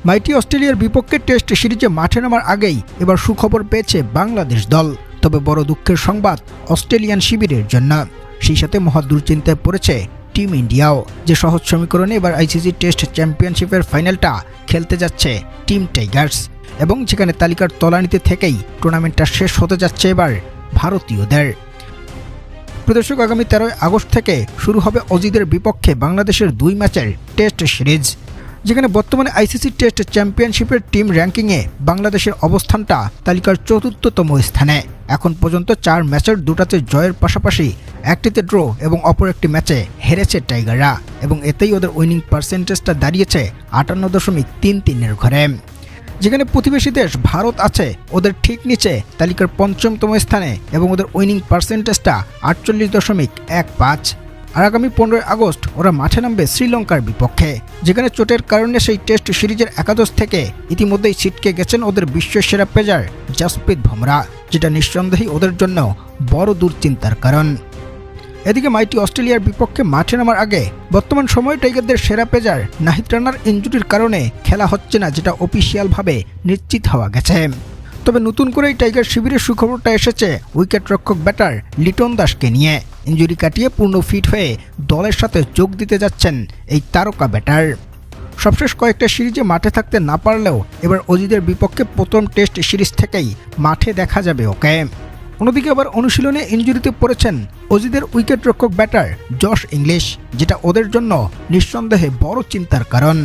মাইটি অস্ট্রেলিয়ার বিপক্ষে টেস্ট সিরিজে মাঠে নামার আগেই এবার সুখবর পেয়েছে বাংলাদেশ দল। তবে বড় দুঃখের সংবাদ অস্ট্রেলিয়ান শিবিরের জন্য। সেই সাথে মহা দুশ্চিন্তায় পড়েছে টিম ইন্ডিয়াও, যে সহজ সমীকরণে এবার আইসিসি টেস্ট চ্যাম্পিয়নশিপের ফাইনালটা খেলতে যাচ্ছে টিম টাইগার্স, এবং যেখানে তালিকার তলানিতে থেকেই টুর্নামেন্টটা শেষ হতে যাচ্ছে এবার ভারতীয়দের। প্রদর্শক, আগামী 13 আগস্ট থেকে শুরু হবে অজিদের বিপক্ষে বাংলাদেশের 2 ম্যাচের টেস্ট সিরিজ, যেখানে বর্তমানে আইসিসি টেস্ট চ্যাম্পিয়নশিপের টিম র্যাঙ্কিংয়ে বাংলাদেশের অবস্থানটা তালিকার ৪র্থতম স্থানে। এখন পর্যন্ত 4 ম্যাচের 2টাতে জয়ের পাশাপাশি একটিতে ড্র এবং অপর একটি ম্যাচে হেরেছে টাইগাররা, এবং এতেই ওদের উইনিং পার্সেন্টেজটা দাঁড়িয়েছে 58.33-এর ঘরে। যেখানে প্রতিবেশী দেশ ভারত আছে ওদের ঠিক নিচে তালিকার 5মতম স্থানে, এবং ওদের উইনিং পার্সেন্টেজটা 48.15। আর আগামী 15 আগস্ট ওরা মাঠে নামবে শ্রীলঙ্কার বিপক্ষে, যেখানে চোটের কারণে সেই টেস্ট সিরিজের একাদশ থেকে ইতিমধ্যেই ছিটকে গেছেন ওদের বিশ্বসেরা পেসার জসপ্রীত বুমরা, যেটা নিঃসন্দেহেই ওদের জন্য বড় দুশ্চিন্তার কারণ। এদিকে মাইটি অস্ট্রেলিয়ার বিপক্ষে মাঠে নামার আগে বর্তমান সময়ে টাইগারদের সেরা পেসার নাহিদ রানার ইনজুরির কারণে খেলা হচ্ছে না, যেটা অফিসিয়ালভাবে নিশ্চিত হওয়া গেছে। তবে নতুন করেই টাইগার শিবিরের সুখবরটা এসেছে উইকেট রক্ষক ব্যাটার লিটন দাসকে নিয়ে। ইনজুরি কাটিয়ে পূর্ণ ফিট হয়ে দলের সাথে যোগ দিতে যাচ্ছেন এই তারকা ব্যাটার। সবশেষ কয়েকটা সিরিজে মাঠে থাকতে না পারলেও এবার অজিদের বিপক্ষে প্রথম টেস্ট সিরিজ থেকেই মাঠে দেখা যাবে ওকে। অন্যদিকে আবার অনুশীলনে ইনজুরিতে পড়েছেন অজিদের উইকেট রক্ষক ব্যাটার জশ ইংলিশ, যেটা ওদের জন্য নিঃসন্দেহে বড় চিন্তার কারণ।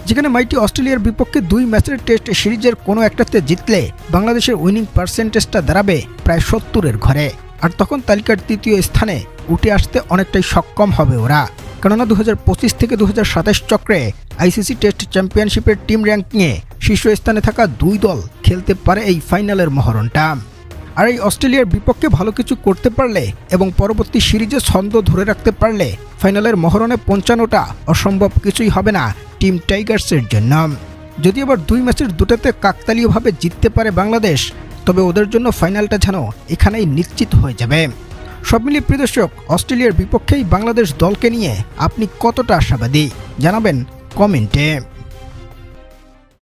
যেখানে মাইটি অস্ট্রেলিয়ার বিপক্ষে 2 ম্যাচের টেস্ট সিরিজের কোনো একটাতে জিতলে বাংলাদেশের উইনিং পার্সেন্টেজটা দাঁড়াবে প্রায় 70-এর ঘরে, আর তখন তালিকার 3য় স্থানে উঠে আসতে অনেকটাই সক্ষম হবে ওরা। কেননা 2025 থেকে 2027 চক্রে আইসিসি টেস্ট চ্যাম্পিয়নশিপের টিম র্যাঙ্কিংয়ে শীর্ষস্থানে থাকা 2 দল খেলতে পারে এই ফাইনালের মহরণটা। আর এই অস্ট্রেলিয়ার বিপক্ষে ভালো কিছু করতে পারলে এবং পরবর্তী সিরিজে ছন্দ ধরে রাখতে পারলে ফাইনালের মহরণে পৌঁছানোটা অসম্ভব কিছুই হবে না টিম টাইগার্সের জন্য। যদি আবার 2 ম্যাচের 2টাতে কাকতালীয়ভাবে জিততে পারে বাংলাদেশ, তবে ওদের জন্য ফাইনালটা যেন এখানেই নিশ্চিত হয়ে যাবে। সব মিলিয়ে প্রিয় দর্শক, অস্ট্রেলিয়ার বিপক্ষেই বাংলাদেশ দলকে নিয়ে আপনি কতটা আশাবাদী জানাবেন কমেন্টে।